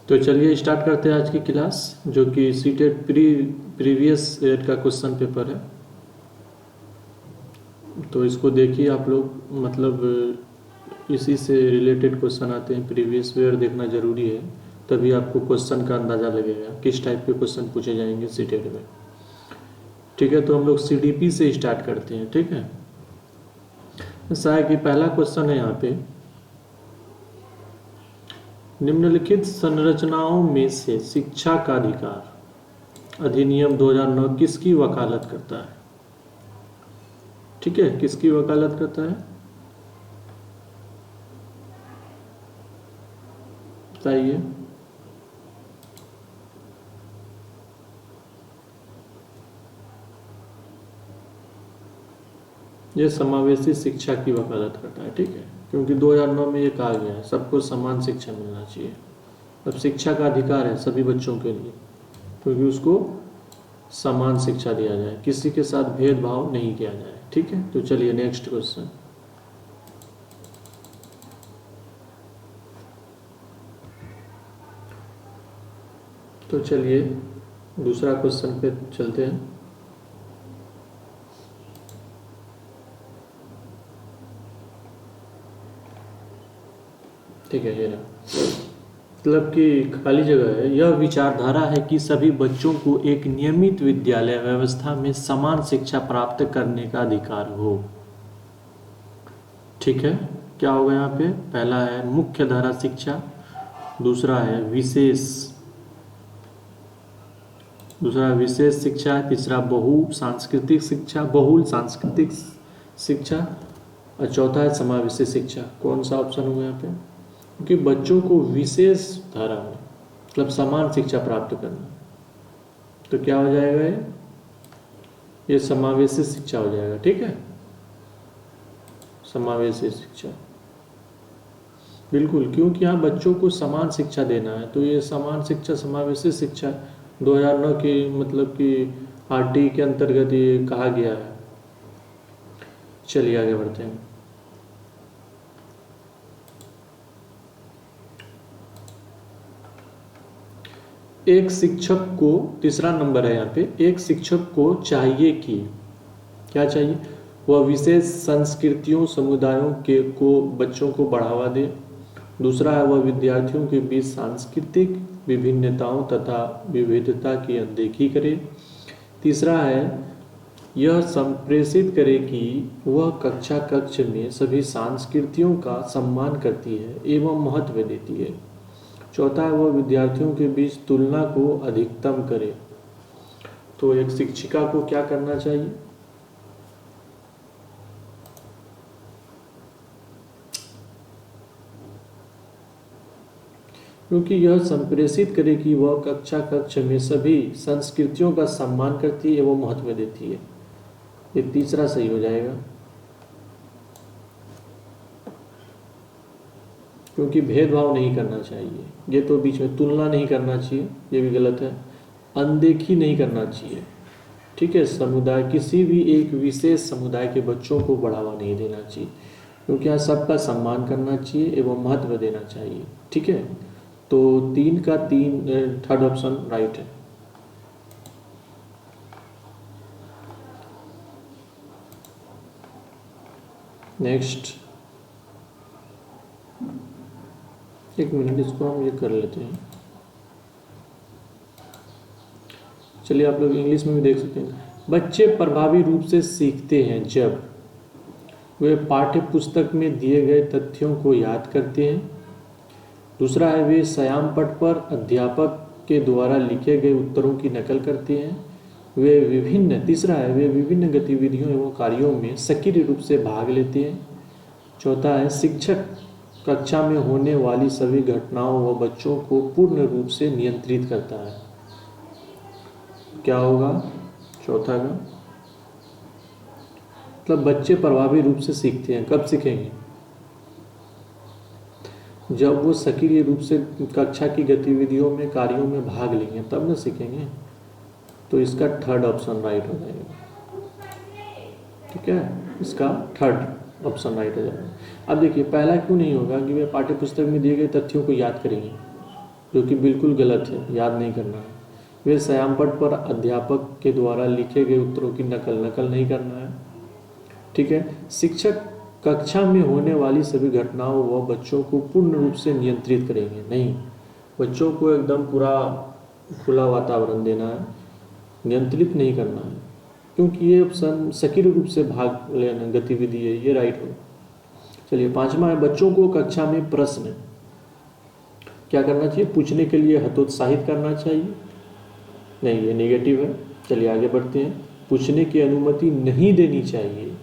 तो चलिए स्टार्ट करते हैं आज की क्लास, जो कि सीटेट प्रीवियस ईयर का क्वेश्चन पेपर है। तो इसको देखिए आप लोग, मतलब इसी से रिलेटेड क्वेश्चन आते हैं, प्रीवियस ईयर देखना ज़रूरी है, तभी आपको क्वेश्चन का अंदाज़ा लगेगा किस टाइप के क्वेश्चन पूछे जाएंगे सीटेट में। ठीक है, तो हम लोग सीडीपी से स्टार्ट करते हैं। ठीक है, ऐसा है कि पहला क्वेश्चन है यहाँ पे, निम्नलिखित संरचनाओं में से शिक्षा का अधिकार अधिनियम 2009 किसकी वकालत करता है? ठीक है, किसकी वकालत करता है बताइए। ये समावेशी शिक्षा की वकालत करता है। ठीक है, क्योंकि 2009 में ये कहा गया है सबको समान शिक्षा मिलना चाहिए। अब शिक्षा का अधिकार है सभी बच्चों के लिए, क्योंकि उसको समान शिक्षा दिया जाए, किसी के साथ भेदभाव नहीं किया जाए। ठीक है, तो चलिए नेक्स्ट क्वेश्चन। तो चलिए दूसरा क्वेश्चन पे चलते हैं। ठीक है, ये मतलब कि खाली जगह है। यह विचारधारा है कि सभी बच्चों को एक नियमित विद्यालय व्यवस्था में समान शिक्षा प्राप्त करने का अधिकार हो। ठीक है, क्या होगा यहाँ पे? पहला है मुख्य धारा शिक्षा, दूसरा है विशेष शिक्षा, तीसरा बहु सांस्कृतिक शिक्षा और चौथा है समावेशी शिक्षा। कौन सा ऑप्शन होगा यहाँ पे? क्योंकि बच्चों को विशेष धारा में मतलब समान शिक्षा प्राप्त करना, तो क्या हो जाएगा ये समावेशी शिक्षा हो जाएगा। ठीक है, समावेशी शिक्षा बिल्कुल, क्योंकि यहाँ बच्चों को समान शिक्षा देना है, तो ये समान शिक्षा समावेशी शिक्षा 2009 की मतलब कि आरटी के अंतर्गत ये कहा गया है। चलिए आगे बढ़ते हैं। एक शिक्षक को, तीसरा नंबर है यहाँ पे, एक शिक्षक को चाहिए कि क्या चाहिए? वह विशेष संस्कृतियों समुदायों के को बच्चों को बढ़ावा दे। दूसरा है वह विद्यार्थियों के बीच सांस्कृतिक विभिन्नताओं तथा विविधता की अनदेखी करे। तीसरा है यह संप्रेषित करे कि वह कक्ष में सभी संस्कृतियों का सम्मान करती है एवं महत्व देती है। चौथा है वह विद्यार्थियों के बीच तुलना को अधिकतम करे। तो एक शिक्षिका को क्या करना चाहिए? क्योंकि यह संप्रेषित करे कि वह कक्ष में सभी संस्कृतियों का सम्मान करती है एवं महत्व देती है। ये तीसरा सही हो जाएगा, क्योंकि भेदभाव नहीं करना चाहिए। ये तो बीच में तुलना नहीं करना चाहिए, ये भी गलत है। अनदेखी नहीं करना चाहिए। ठीक है, समुदाय किसी भी एक विशेष समुदाय के बच्चों को बढ़ावा नहीं देना चाहिए, क्योंकि यहाँ सबका सम्मान करना चाहिए एवं महत्व देना चाहिए। ठीक है, तो 3 का 3 थर्ड ऑप्शन राइट है। नेक्स्ट, एक मिनट, इसको हम ये कर लेते हैं। चलिए आप लोग इंग्लिश में भी देख सकते हैं। बच्चे प्रभावी रूप से सीखते हैं जब वे पाठ्य पुस्तक में दिए गए तथ्यों को याद करते हैं। दूसरा है वे श्याम पट पर अध्यापक के द्वारा लिखे गए उत्तरों की नकल करते हैं। तीसरा है वे विभिन्न गतिविधियों एवं कार्यों में सक्रिय रूप से भाग लेते हैं। चौथा है शिक्षक कक्षा में होने वाली सभी घटनाओं व बच्चों को पूर्ण रूप से नियंत्रित करता है। क्या होगा चौथा का? मतलब बच्चे प्रभावी रूप से सीखते हैं, कब सीखेंगे? जब वो सक्रिय रूप से कक्षा की गतिविधियों में कार्यों में भाग लेंगे, तब ना सीखेंगे। तो इसका थर्ड ऑप्शन राइट हो जाएगा। ठीक है, इसका थर्ड ऑप्शन राइट हो जाएगा। अब देखिए पहला क्यों नहीं होगा कि वे पाठ्य पुस्तक में दिए गए तथ्यों को याद करेंगे। जो कि बिल्कुल गलत है, याद नहीं करना है। वे श्यामपट्ट पर अध्यापक के द्वारा लिखे गए उत्तरों की नकल नहीं करना है। ठीक है। शिक्षक कक्षा में होने वाली सभी घटनाओं व बच्चों को पूर्ण रूप से नियंत्रित करेंगे नहीं, बच्चों को एकदम पूरा खुला वातावरण देना है, नियंत्रित नहीं करना है, क्योंकि ये ऑप्शन सक्रिय रूप से भाग लेना गतिविधि है, ये राइट हो। चलिए 5वां है, बच्चों को कक्षा में प्रश्न क्या करना चाहिए, पूछने के लिए हतोत्साहित करना चाहिए नहीं, ये नेगेटिव है। चलिए आगे बढ़ते हैं। पूछने की अनुमति नहीं देनी चाहिए,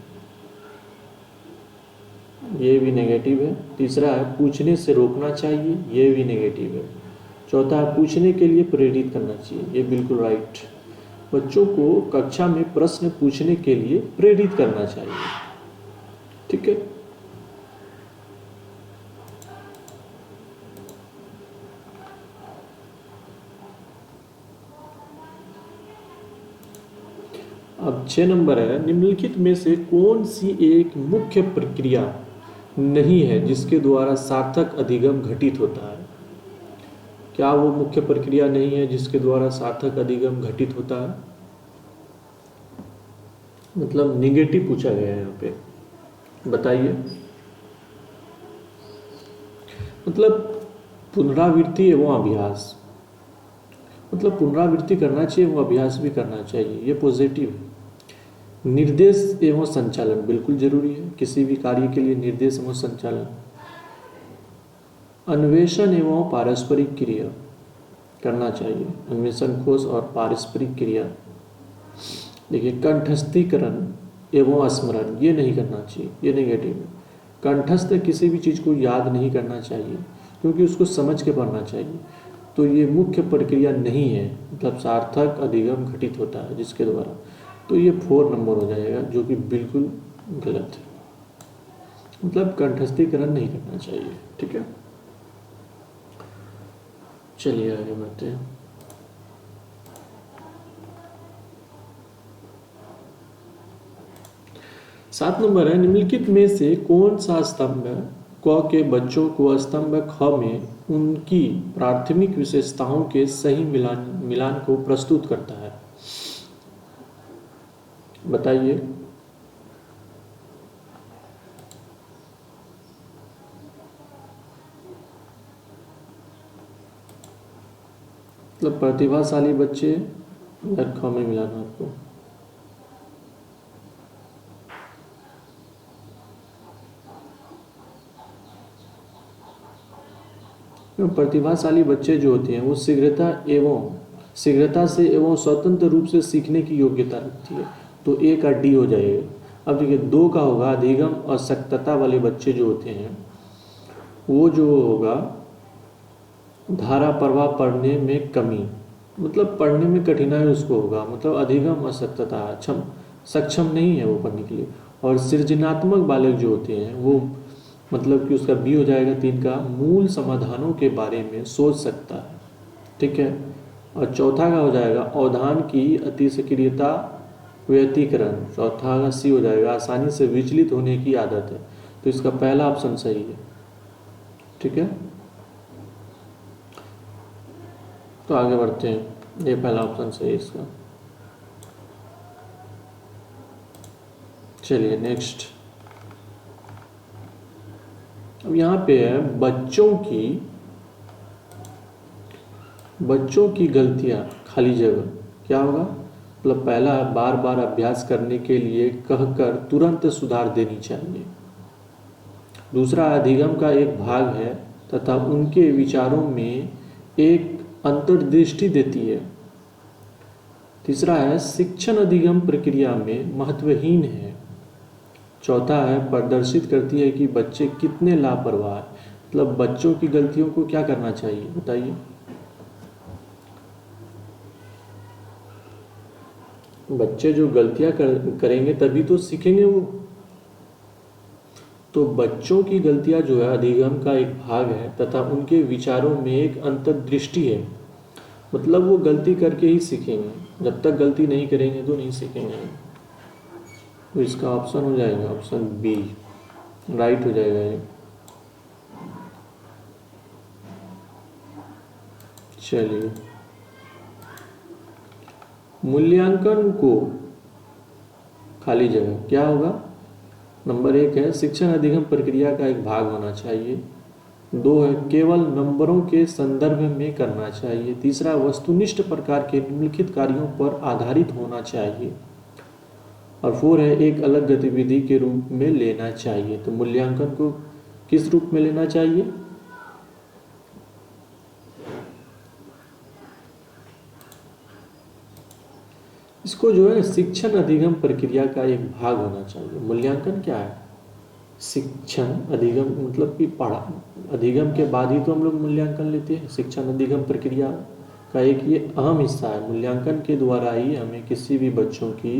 ये भी नेगेटिव है। तीसरा है पूछने से रोकना चाहिए, ये भी नेगेटिव है। चौथा है पूछने के लिए प्रेरित करना चाहिए, ये बिल्कुल राइट। बच्चों को कक्षा में प्रश्न पूछने के लिए प्रेरित करना चाहिए। ठीक है। अब 6 नंबर है, निम्नलिखित में से कौन सी एक मुख्य प्रक्रिया नहीं है जिसके द्वारा सार्थक अधिगम घटित होता है। क्या वो मुख्य प्रक्रिया नहीं है जिसके द्वारा सार्थक अधिगम घटित होता है, मतलब निगेटिव पूछा गया है यहाँ पे, बताइए। मतलब पुनरावृत्ति एवं अभ्यास, मतलब पुनरावृत्ति करना चाहिए एवं अभ्यास भी करना चाहिए, ये पॉजिटिव है। निर्देश एवं संचालन बिल्कुल जरूरी है, किसी भी कार्य के लिए निर्देश एवं संचालन। अन्वेषण एवं पारस्परिक क्रिया करना चाहिए, अन्वेषण खोज और पारस्परिक क्रिया। देखिए कंठस्थीकरण एवं स्मरण, ये नहीं करना चाहिए, ये नेगेटिव है। कंठस्थ किसी भी चीज़ को याद नहीं करना चाहिए, क्योंकि उसको समझ के पढ़ना चाहिए, तो ये मुख्य प्रक्रिया नहीं है, मतलब सार्थक अधिगम घटित होता है जिसके द्वारा, तो ये 4 नंबर हो जाएगा, जो कि बिल्कुल गलत है। मतलब कंठस्थीकरण नहीं करना चाहिए। ठीक है। चलिए आगे बढ़ते हैं। सात नंबर है, निम्नलिखित में से कौन सा स्तंभ क के बच्चों को स्तंभ ख में उनकी प्राथमिक विशेषताओं के सही मिलान को प्रस्तुत करता है, बताइए। मतलब प्रतिभाशाली बच्चे ख में मिलाना आपको। प्रतिभाशाली बच्चे जो होते हैं वो शीघ्रता से एवं स्वतंत्र रूप से सीखने की योग्यता रखती है, तो ए का डी हो जाएगा। अब देखिए 2 का होगा अधिगम और सख्तता वाले बच्चे जो होते हैं वो जो होगा धारा प्रवाह पढ़ने में कमी, मतलब पढ़ने में कठिनाई उसको होगा, मतलब अधिगम अशक्तता, सक्षम नहीं है वो पढ़ने के लिए। और सृजनात्मक बालक जो होते हैं वो मतलब कि उसका बी हो जाएगा 3 का, मूल समाधानों के बारे में सोच सकता है। ठीक है। और चौथा का हो जाएगा अवधान की अतिसक्रियता व्यतिकरण, चौथा का सी हो जाएगा आसानी से विचलित होने की आदत है, तो इसका पहला ऑप्शन सही है। ठीक है। तो आगे बढ़ते हैं, ये पहला ऑप्शन सही है इसका। चलिए नेक्स्ट। अब यहाँ पे है बच्चों की गलतियां, खाली जगह क्या होगा, मतलब पहला है बार बार अभ्यास करने के लिए कहकर तुरंत सुधार देनी चाहिए। दूसरा अधिगम का एक भाग है तथा उनके विचारों में एक अंतर्दृष्टि देती है। तीसरा है शिक्षण अधिगम प्रक्रिया में महत्वहीन है। चौथा है प्रदर्शित करती है कि बच्चे कितने लापरवाह, मतलब बच्चों की गलतियों को क्या करना चाहिए, बताइए। बच्चे जो गलतियां करेंगे तभी तो सीखेंगे वो, तो बच्चों की गलतियां जो है अधिगम का एक भाग है तथा उनके विचारों में एक अंतर्दृष्टि है, मतलब वो गलती करके ही सीखेंगे, जब तक गलती नहीं करेंगे तो नहीं सीखेंगे। तो इसका ऑप्शन हो जाएगा ऑप्शन बी, राइट हो जाएगा ये। चलिए, मूल्यांकन को खाली जगह क्या होगा। नंबर 1 है शिक्षण अधिगम प्रक्रिया का एक भाग होना चाहिए। 2 है केवल नंबरों के संदर्भ में करना चाहिए। तीसरा वस्तुनिष्ठ प्रकार के निम्नलिखित कार्यों पर आधारित होना चाहिए। और 4 है एक अलग गतिविधि के रूप में लेना चाहिए। तो मूल्यांकन को किस रूप में लेना चाहिए। इसको जो है शिक्षण अधिगम प्रक्रिया का एक भाग होना चाहिए। मूल्यांकन क्या है, शिक्षण अधिगम मतलब कि पढ़ा, अधिगम के बाद ही तो हम लोग मूल्यांकन लेते हैं। शिक्षण अधिगम प्रक्रिया का एक ये अहम हिस्सा है। मूल्यांकन के द्वारा ही हमें किसी भी बच्चों की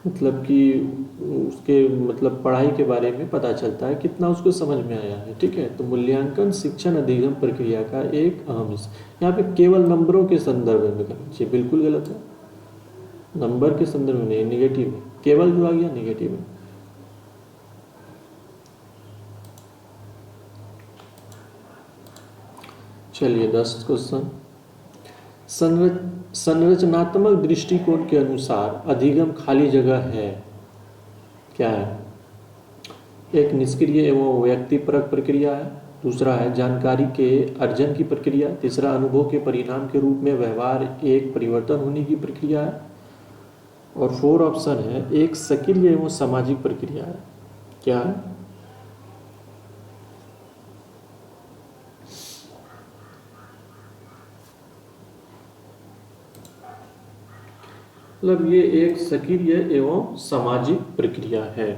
मतलब कि उसके मतलब पढ़ाई के बारे में पता चलता है, कितना उसको समझ में आया है। ठीक है, तो मूल्यांकन शिक्षण अधिगम प्रक्रिया का एक अहम हिस्सा। यहाँ पे केवल नंबरों के संदर्भ में करना चाहिए, बिल्कुल गलत है। नंबर के संदर्भ में नहीं, निगेटिव है। केवल जो आ गया निगेटिव है। चलिए 10 क्वेश्चन। संरचनात्मक दृष्टिकोण के अनुसार अधिगम खाली जगह है क्या है। एक निष्क्रिय एवं व्यक्तिपरक प्रक्रिया है। दूसरा है जानकारी के अर्जन की प्रक्रिया। तीसरा अनुभव के परिणाम के रूप में व्यवहार एक परिवर्तन होने की प्रक्रिया है। और 4 ऑप्शन है एक सक्रिय एवं सामाजिक प्रक्रिया है। क्या है, मतलब ये एक सक्रिय एवं सामाजिक प्रक्रिया है।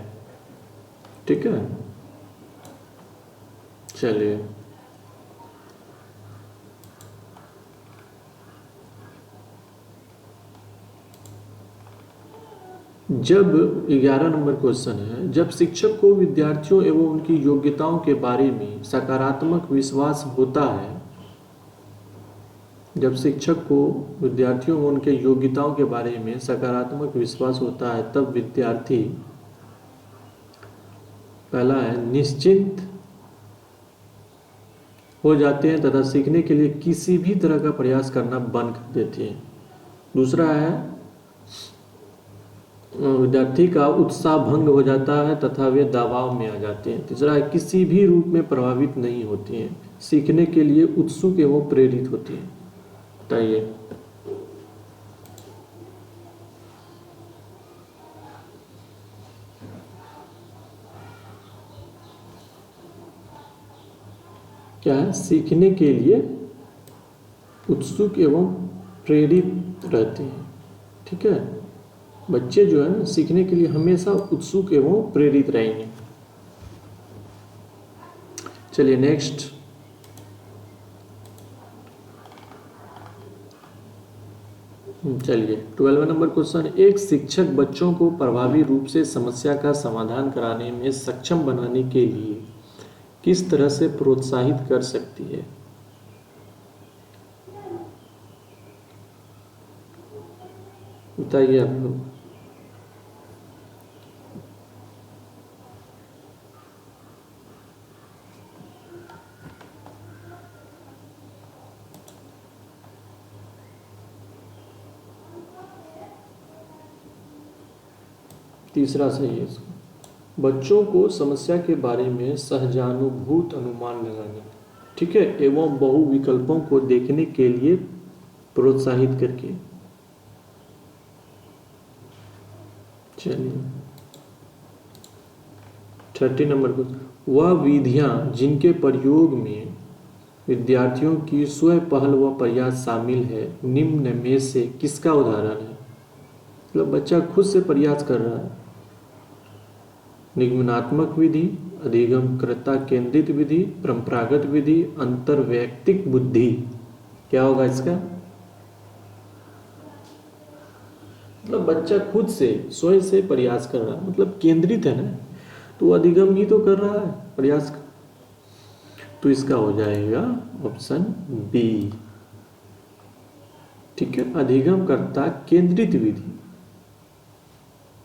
ठीक है, चलिए जब 11 नंबर क्वेश्चन है, जब शिक्षक को विद्यार्थियों एवं उनकी योग्यताओं के बारे में सकारात्मक विश्वास होता है, जब शिक्षक को विद्यार्थियों एवं उनके योग्यताओं के बारे में सकारात्मक विश्वास होता है, तब विद्यार्थी पहला है निश्चिंत हो जाते हैं तथा सीखने के लिए किसी भी तरह का प्रयास करना बंद कर देते हैं। दूसरा है विद्यार्थी का उत्साह भंग हो जाता है तथा वे दबाव में आ जाते हैं। तीसरा है किसी भी रूप में प्रभावित नहीं होते हैं, सीखने के लिए उत्सुक एवं प्रेरित होते हैं। बताइए, क्या है, सीखने के लिए उत्सुक एवं प्रेरित रहते हैं। ठीक है, बच्चे जो है सीखने के लिए हमेशा उत्सुक एवं प्रेरित रहेंगे। चलिए नेक्स्ट, चलिए 12वां नंबर क्वेश्चन, एक शिक्षक बच्चों को प्रभावी रूप से समस्या का समाधान कराने में सक्षम बनाने के लिए किस तरह से प्रोत्साहित कर सकती है। बताइए आप लोग। तीसरा सही है इसका, बच्चों को समस्या के बारे में सहजानुभूत अनुमान लगाने, ठीक है, एवं बहु विकल्पों को देखने के लिए प्रोत्साहित करके। चलिए 30 नंबर को, वह विधियां जिनके प्रयोग में विद्यार्थियों की स्वयं पहल व प्रयास शामिल है, निम्न में से किसका उदाहरण है। मतलब बच्चा खुद से प्रयास कर रहा है। निगमनात्मक विधि, अधिगमकर्ता केंद्रित विधि, परंपरागत विधि, अंतर्वैयक्तिक बुद्धि। क्या होगा इसका, मतलब बच्चा खुद से स्वयं से प्रयास कर रहा है, मतलब केंद्रित है ना, तो अधिगम ही तो कर रहा है प्रयास। तो इसका हो जाएगा ऑप्शन बी। ठीक है, अधिगम करता केंद्रित विधि।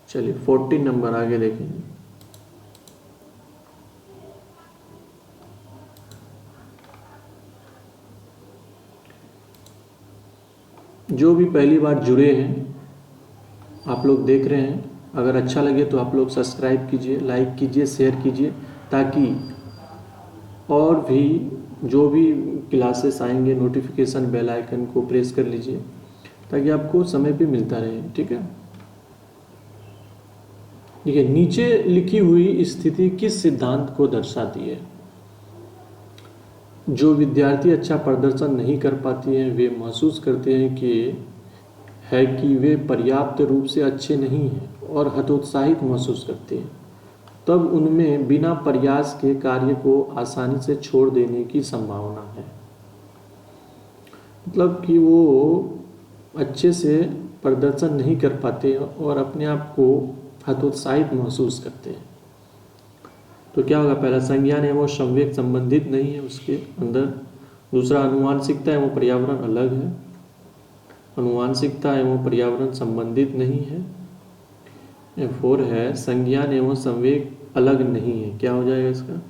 चलिए 14 नंबर आगे देखेंगे। जो भी पहली बार जुड़े हैं, आप लोग देख रहे हैं, अगर अच्छा लगे तो आप लोग सब्सक्राइब कीजिए, लाइक कीजिए, शेयर कीजिए, ताकि और भी जो भी क्लासेस आएंगे नोटिफिकेशन बेल आइकन को प्रेस कर लीजिए ताकि आपको समय पे मिलता रहे। ठीक है, देखिए नीचे लिखी हुई स्थिति किस सिद्धांत को दर्शाती है? जो विद्यार्थी अच्छा प्रदर्शन नहीं कर पाती हैं वे महसूस करते हैं कि वे पर्याप्त रूप से अच्छे नहीं हैं और हतोत्साहित महसूस करते हैं। तब उनमें बिना प्रयास के कार्य को आसानी से छोड़ देने की संभावना है। मतलब कि वो अच्छे से प्रदर्शन नहीं कर पाते और अपने आप को हतोत्साहित महसूस करते हैं। तो क्या होगा? पहला, संज्ञान एवं संवेग संबंधित नहीं है उसके अंदर। दूसरा, अनुवांशिकता एवं पर्यावरण अलग है, अनुवांशिकता एवं पर्यावरण संबंधित नहीं है। 4 है, संज्ञान एवं संवेग अलग नहीं है। क्या हो जाएगा इसका?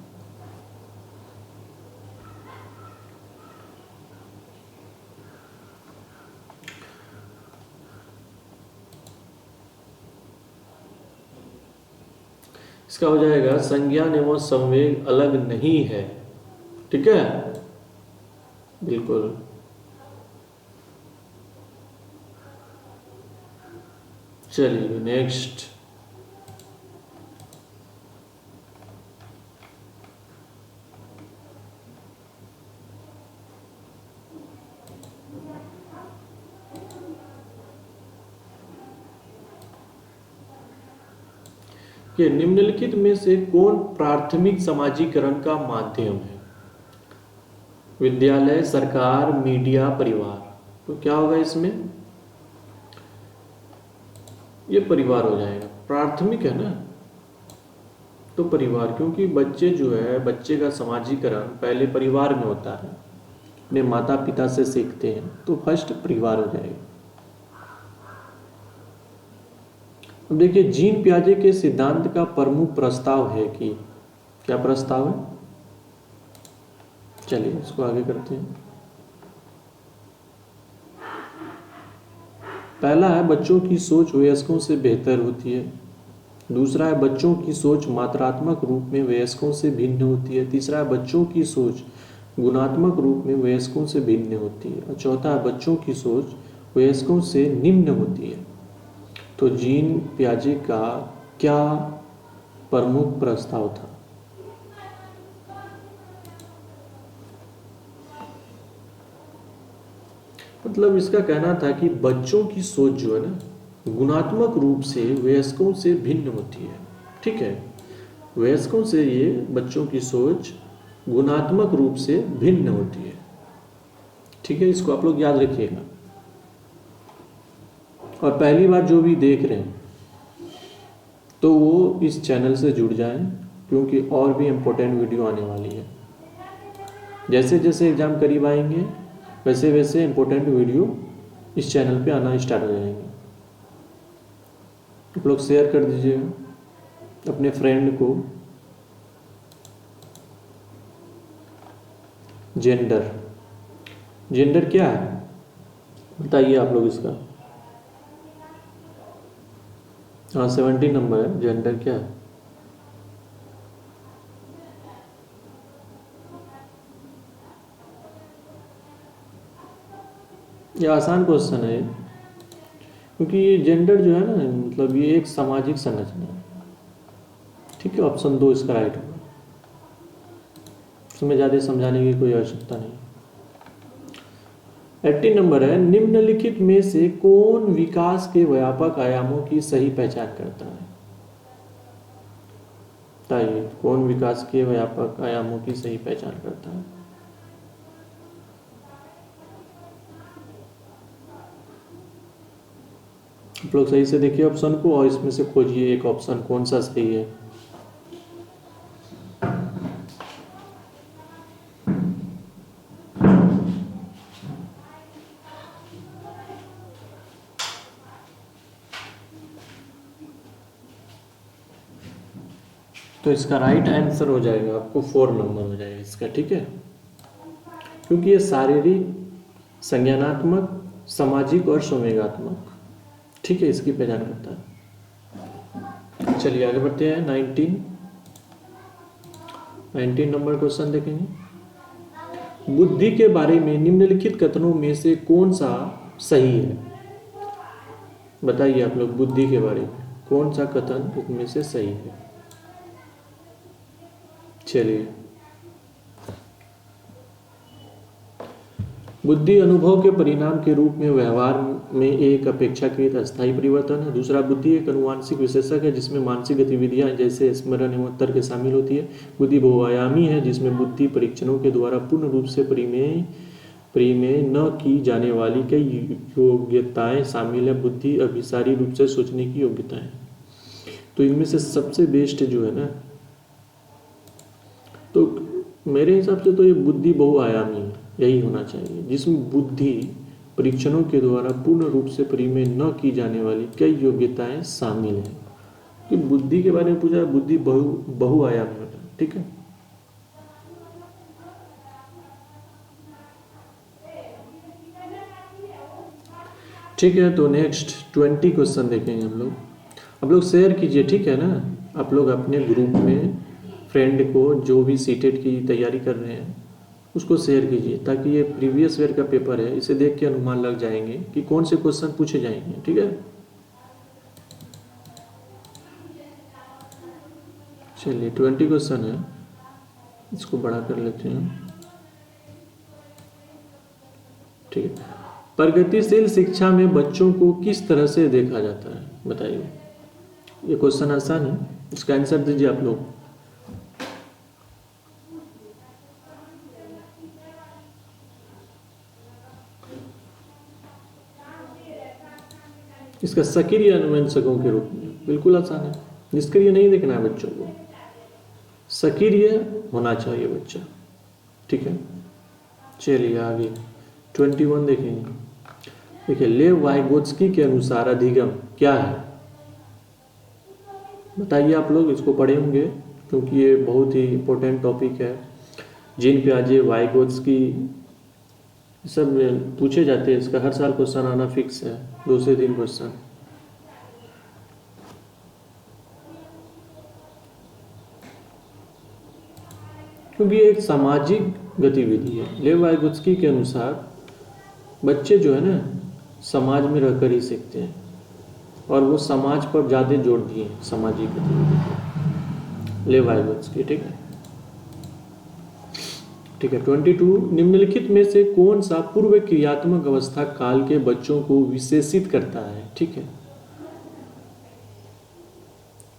इसका हो जाएगा संज्ञान एवं संवेग अलग नहीं है। ठीक है, बिल्कुल। चलिए नेक्स्ट, कि निम्नलिखित में से कौन प्राथमिक समाजीकरण का माध्यम है? विद्यालय, सरकार, मीडिया, परिवार। तो क्या होगा इसमें? ये परिवार हो जाएगा, प्राथमिक है ना, तो परिवार, क्योंकि बच्चे जो है, बच्चे का समाजीकरण पहले परिवार में होता है, अपने माता पिता से सीखते हैं, तो फर्स्ट परिवार हो जाएगा। अब देखिए, जीन पियाजे के सिद्धांत का प्रमुख प्रस्ताव है कि, क्या प्रस्ताव है? चलिए इसको आगे करते हैं। पहला है, बच्चों की सोच वयस्कों से बेहतर होती है। दूसरा है, बच्चों की सोच मात्रात्मक रूप में वयस्कों से भिन्न होती है। तीसरा है, बच्चों की सोच गुणात्मक रूप में वयस्कों से भिन्न होती है। और चौथा है, बच्चों की सोच वयस्कों से निम्न होती है। तो जीन पियाजे का क्या प्रमुख प्रस्ताव था? मतलब इसका कहना था कि बच्चों की सोच जो है ना, गुणात्मक रूप से वयस्कों से भिन्न होती है। ठीक है, वयस्कों से ये बच्चों की सोच गुणात्मक रूप से भिन्न होती है। ठीक है, इसको आप लोग याद रखिएगा। और पहली बार जो भी देख रहे हैं तो वो इस चैनल से जुड़ जाएं, क्योंकि और भी इम्पोर्टेंट वीडियो आने वाली है। जैसे जैसे एग्जाम करीब आएंगे वैसे वैसे इम्पोर्टेंट वीडियो इस चैनल पे आना स्टार्ट हो जाएंगे। आप लोग शेयर कर दीजिएगा अपने फ्रेंड को। जेंडर, जेंडर क्या है बताइए आप लोग इसका? हाँ, 17 नंबर है। जेंडर क्या है? ये आसान क्वेश्चन है, क्योंकि ये जेंडर जो है ना, मतलब ये एक सामाजिक संरचना है। ठीक है, ऑप्शन 2 इसका राइट होगा। इसमें ज़्यादा समझाने की कोई आवश्यकता नहीं। 18 नंबर है, निम्नलिखित में से कौन विकास के व्यापक आयामों की सही पहचान करता है? बताइए, कौन विकास के व्यापक आयामों की सही पहचान करता है? आप लोग सही से देखिए ऑप्शन को और इसमें से खोजिए एक ऑप्शन कौन सा सही है। तो इसका राइट आंसर हो जाएगा आपको 4 नंबर हो जाएगा इसका। ठीक है, क्योंकि ये शारीरिक, संज्ञानात्मक, सामाजिक और संवेगात्मक, ठीक है, इसकी पहचान करता है। चलिए आगे बढ़ते हैं। 19 नंबर क्वेश्चन देखेंगे। बुद्धि के बारे में निम्नलिखित कथनों में से कौन सा सही है? बताइए आप लोग, बुद्धि के बारे में कौन सा कथन इसमें से सही है? चलिए, बुद्धि अनुभव के परिणाम के रूप में व्यवहार में एक अपेक्षाकृत अस्थायी परिवर्तन है। दूसरा, बुद्धि एक अनुवांशिक विशेषक है जिसमें मानसिक गतिविधियां जैसे स्मरण एवं तर्क शामिल होती है। बुद्धि बहुआयामी है जिसमें बुद्धि परीक्षणों के द्वारा पूर्ण रूप से परिमेय न की जाने वाली कई योग्यताएं शामिल है। बुद्धि अभिसारी रूप से सोचने की योग्यता है। तो इनमें से सबसे बेस्ट जो है ना, तो मेरे हिसाब से तो ये बुद्धि बहुआयामी है, यही होना चाहिए, जिसमें बुद्धि परीक्षणों के द्वारा पूर्ण रूप से परिमेय न की जाने वाली कई योग्यताएं शामिल हैं। कि बुद्धि के बारे में पूछा, बुद्धि बहुआयामी होता है, ठीक है। ठीक है, तो नेक्स्ट 20 क्वेश्चन देखेंगे हम लोग। आप लोग शेयर कीजिए, ठीक है ना। आप लोग अपने ग्रुप में फ्रेंड को जो भी सीटेट की तैयारी कर रहे हैं उसको शेयर कीजिए, ताकि ये प्रीवियस ईयर का पेपर है, इसे देख के अनुमान लग जाएंगे कि कौन से क्वेश्चन पूछे जाएंगे, ठीक है। चलिए 20 क्वेश्चन है, इसको बड़ा कर लेते हैं, ठीक है। प्रगतिशील शिक्षा में बच्चों को किस तरह से देखा जाता है? बताइए। ये क्वेश्चन आसान है, इसका आंसर दीजिए आप लोग। इसका सक्रिय अनुवंशकों के रूप में, बिल्कुल आसान है। निष्क्रिय नहीं देखना है बच्चों को, सक्रिय होना चाहिए बच्चा, ठीक है। चलिए आगे 21 देखेंगे। देखिए, लेव वाइगोत्स्की के अनुसार अधिगम क्या है? बताइए आप लोग, इसको पढ़े होंगे क्योंकि ये बहुत ही इंपॉर्टेंट टॉपिक है। जीन पियाजे, वाइगोत्स्की सब पूछे जाते हैं, इसका हर साल क्वेश्चन आना फिक्स है, 2 से 3 क्वेश्चन। क्योंकि ये एक सामाजिक गतिविधि है। लेव वाइगोत्स्की के अनुसार बच्चे जो है ना समाज में रहकर ही सीखते हैं, और वो समाज पर ज़्यादा जोर दिए सामाजिक गतिविधि, लेव वाइगोत्स्की, ठीक है। ठीक है, 22, निम्नलिखित में से कौन सा पूर्व क्रियात्मक अवस्था काल के बच्चों को विशेषित करता है? ठीक है,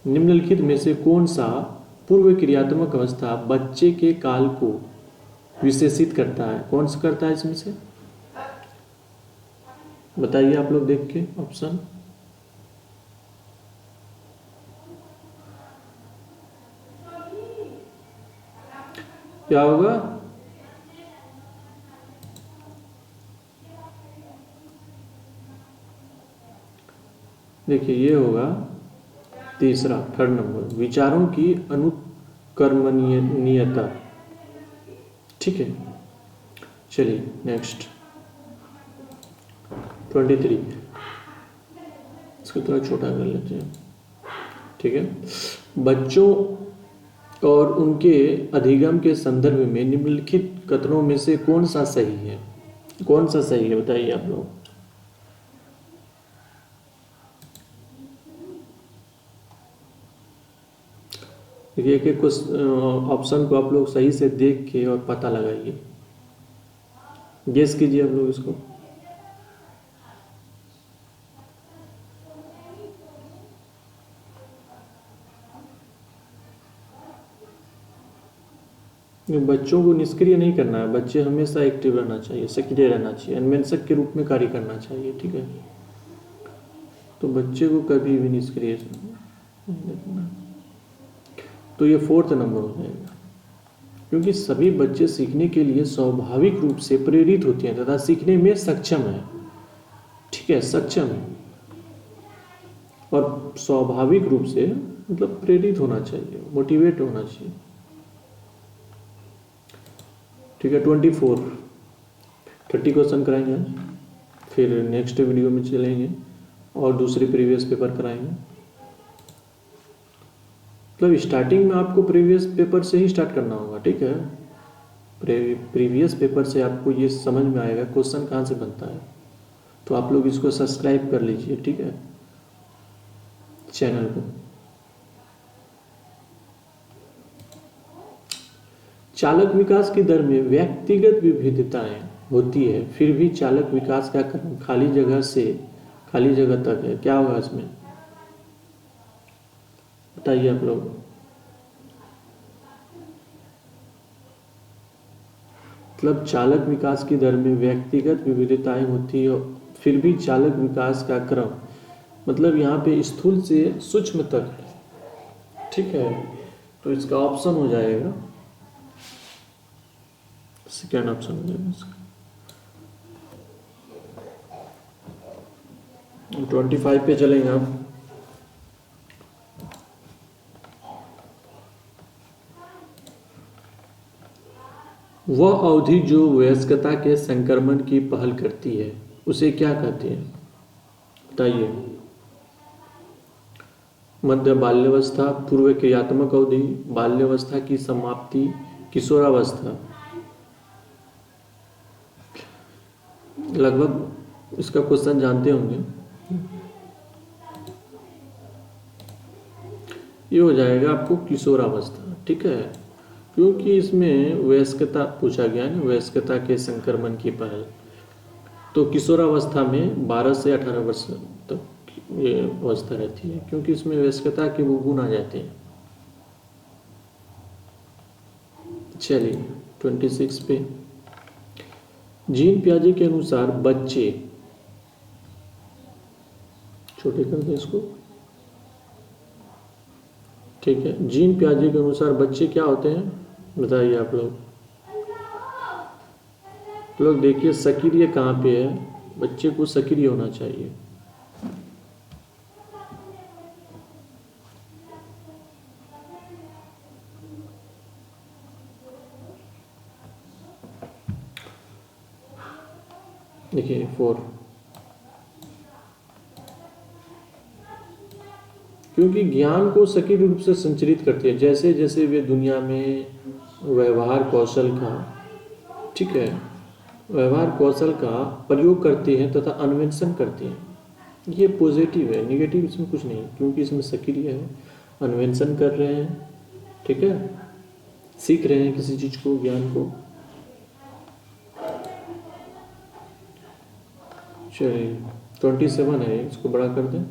निम्नलिखित में से कौन सा पूर्व क्रियात्मक अवस्था बच्चे के काल को विशेषित करता है? कौन सा करता है इसमें से? बताइए आप लोग देख के ऑप्शन। क्या होगा? देखिए, ये होगा तीसरा, 3rd नंबर, विचारों की अनुकर्मणीयता, ठीक है। चलिए नेक्स्ट 23, इसको थोड़ा छोटा कर लेते हैं, ठीक है। बच्चों और उनके अधिगम के संदर्भ में निम्नलिखित कथनों में से कौन सा सही है? कौन सा सही है बताइए आप लोग। देखिए, एक एक ऑप्शन को आप लोग सही से देख के और पता लगाइए, गेस कीजिए आप लोग इसको। बच्चों को निष्क्रिय नहीं करना है, बच्चे हमेशा एक्टिव रहना चाहिए, सक्रिय रहना चाहिए, अन्वेषक के रूप में कार्य करना चाहिए, ठीक है। तो बच्चे को कभी भी निष्क्रिय नहीं देखना। तो ये 4th नंबर हो जाएगा, क्योंकि सभी बच्चे सीखने के लिए स्वाभाविक रूप से प्रेरित होते हैं तथा सीखने में सक्षम है, ठीक है, सक्षम है, और स्वाभाविक रूप से मतलब प्रेरित होना चाहिए, मोटिवेट होना चाहिए, ठीक है। 24, 30 क्वेश्चन कराएंगे आज। फिर नेक्स्ट वीडियो में चलेंगे और दूसरे प्रीवियस पेपर कराएंगे। मतलब स्टार्टिंग में आपको प्रीवियस पेपर से ही स्टार्ट करना होगा, ठीक है। प्रीवियस पेपर से आपको ये समझ में आएगा क्वेश्चन कहाँ से बनता है। तो आप लोग इसको सब्सक्राइब कर लीजिए, ठीक है, चैनल को। चालक विकास की दर में व्यक्तिगत विविधताएं होती है, फिर भी चालक विकास का क्रम खाली जगह से खाली जगह तक है। क्या होगा इसमें, बताइए आप लोग। मतलब चालक विकास की दर में व्यक्तिगत विविधताएं होती है, फिर भी चालक विकास का क्रम, मतलब यहाँ पे स्थूल से सूक्ष्म तक है, ठीक है। तो इसका ऑप्शन हो जाएगा, सेकेंड ऑप्शन हो जाएगा इसका। 25 पे चलेंगे आप। वह अवधि जो वयस्कता के संक्रमण की पहल करती है उसे क्या कहते हैं, बताइए। मध्य बाल्यावस्था, पूर्व क्रियात्मक अवधि, बाल्यावस्था की समाप्ति, किशोरावस्था। लगभग इसका क्वेश्चन जानते होंगे। ये हो जाएगा आपको किशोरावस्था, ठीक है, क्योंकि इसमें वयस्कता पूछा गया है ना, वयस्कता के संक्रमण की पहल। तो किशोरावस्था में 12 से 18 वर्ष तक ये अवस्था रहती है, क्योंकि इसमें वयस्कता के वो गुण आ जाते हैं। चलिए 26 पे, जीन पियाजे के अनुसार बच्चे, छोटे कर दे इसको, ठीक है। जीन पियाजे के अनुसार बच्चे क्या होते हैं, बताइए आप लोग देखिए सक्रिय कहाँ पे है, बच्चे को सक्रिय होना चाहिए। देखिए 4, क्योंकि ज्ञान को सक्रिय रूप से संचारित करती है, जैसे जैसे वे दुनिया में व्यवहार कौशल का, ठीक है, व्यवहार कौशल का प्रयोग करते हैं तथा अन्वेषण करते हैं। ये पॉजिटिव है, नेगेटिव इसमें कुछ नहीं, क्योंकि इसमें सक्रिय है, अन्वेषण कर रहे हैं, ठीक है, सीख रहे हैं किसी चीज को, ज्ञान को। चलिए 27 है, इसको बड़ा कर दें।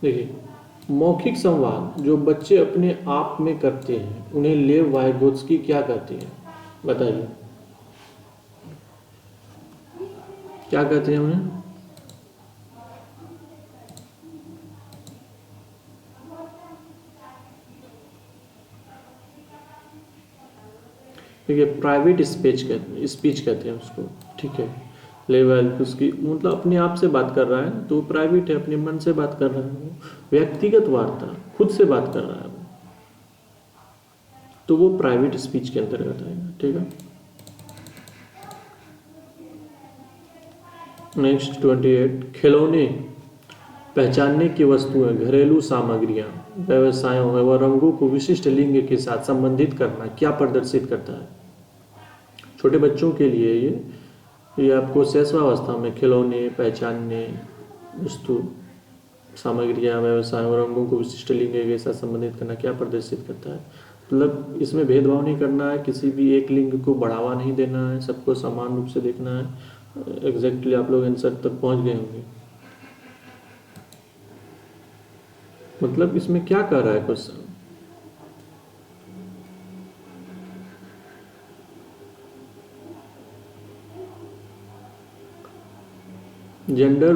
देखिए मौखिक संवाद जो बच्चे अपने आप में करते हैं उन्हें लेव वाइगोत्स्की क्या कहते हैं, बताइए क्या कहते हैं उन्हें। देखिए प्राइवेट स्पीच कहते हैं उसको, ठीक है। लेवल उसकी मतलब अपने आप से बात कर रहा है तो प्राइवेट है, अपने मन से बात कर रहा है, वो व्यक्तिगत वार्ता, खुद से बात कर रहा है वो, तो वो प्राइवेट स्पीच के अंतर्गत आएगा, ठीक है। नेक्स्ट 28, खिलौने, पहचानने की वस्तुएं, घरेलू सामग्रियां, व्यवसायों एवं रंगों को विशिष्ट लिंग के साथ संबंधित करना क्या प्रदर्शित करता है। छोटे बच्चों के लिए ये आपको शैशवावस्था में खिलौने, पहचानने वस्तु, सामग्रियां, व्यवसाय और रंगों को विशिष्ट लिंग के साथ संबंधित करना क्या प्रदर्शित करता है। मतलब इसमें भेदभाव नहीं करना है, किसी भी एक लिंग को बढ़ावा नहीं देना है, सबको समान रूप से देखना है। एग्जैक्टली आप लोग आंसर तक पहुंच गए होंगे। मतलब इसमें क्या कर रहा है क्वेश्चन, जेंडर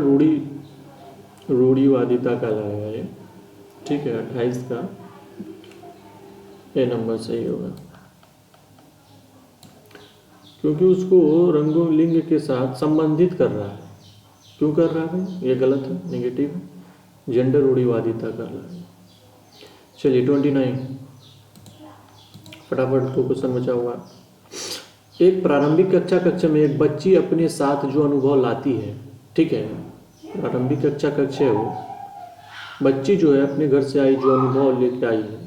रूढ़िवादिता का लाया है, ठीक है। 28 का ए नंबर सही होगा, क्योंकि उसको रंगों लिंग के साथ संबंधित कर रहा है। क्यों कर रहा है, ये गलत है, नेगेटिव है, जेंडर रूढ़िवादिता कर रहा है। चलिए 29, फटाफट 2 क्वेश्चन बचा हुआ है। एक प्रारंभिक कक्षा में एक बच्ची अपने साथ जो अनुभव लाती है, ठीक है, प्रारंभिक कक्षा है वो बच्ची जो है अपने घर से आई, जो अनुभव लेके आई है,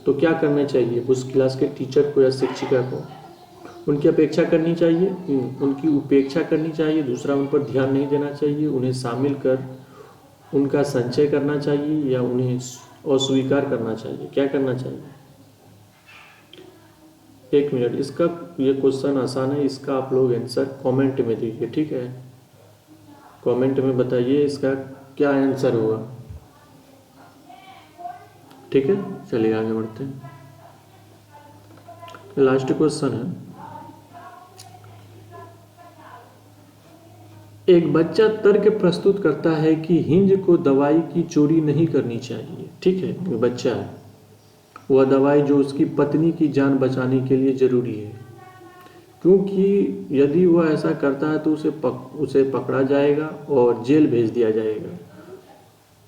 तो क्या करना चाहिए उस क्लास के टीचर को या शिक्षिका को? उनकी अपेक्षा करनी चाहिए, उनकी उपेक्षा करनी चाहिए, दूसरा उन पर ध्यान नहीं देना चाहिए, उन्हें शामिल कर उनका संचय करना चाहिए या उन्हें अस्वीकार करना चाहिए? क्या करना चाहिए? 1 मिनट, इसका ये क्वेश्चन आसान है, इसका आप लोग आंसर कमेंट में दीजिए, ठीक है? कमेंट में बताइए इसका क्या आंसर होगा, ठीक है? चलिए आगे बढ़ते हैं। लास्ट क्वेश्चन है, एक बच्चा तर्क प्रस्तुत करता है कि हिंज को दवाई की चोरी नहीं करनी चाहिए, ठीक है? एक बच्चा है, वह दवाई जो उसकी पत्नी की जान बचाने के लिए जरूरी है, क्योंकि यदि वह ऐसा करता है तो उसे पकड़ा जाएगा और जेल भेज दिया जाएगा।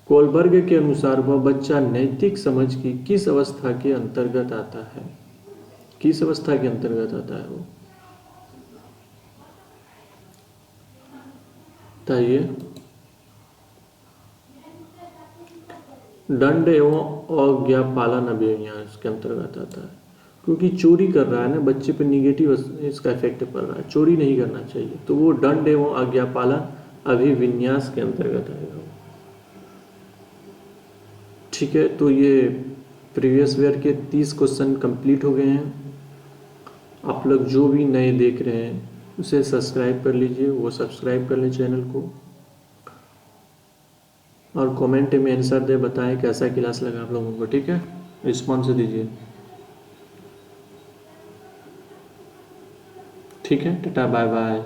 कोलबर्ग के अनुसार वह बच्चा नैतिक समझ की किस अवस्था के अंतर्गत आता है? किस अवस्था के अंतर्गत आता है वो? बताइए। दंड एवं आज्ञापालन अभियान इसके अंतर्गत आता है, क्योंकि चोरी कर रहा है ना, बच्चे पे निगेटिव इसका इफेक्ट पड़ रहा है, चोरी नहीं करना चाहिए, तो वो दंड एवं आज्ञापालन अभिविन्यास के अंतर्गत आएगा। ठीक है, तो ये प्रीवियस ईयर के 30 क्वेश्चन कंप्लीट हो गए हैं। आप लोग जो भी नए देख रहे हैं उसे सब्सक्राइब कर लीजिए, वो सब्सक्राइब कर लें चैनल को, और कमेंट में आंसर दे, बताएं कैसा क्लास लगा आप लोगों को, ठीक है? रिस्पॉन्स दीजिए, ठीक है? Tata bye bye.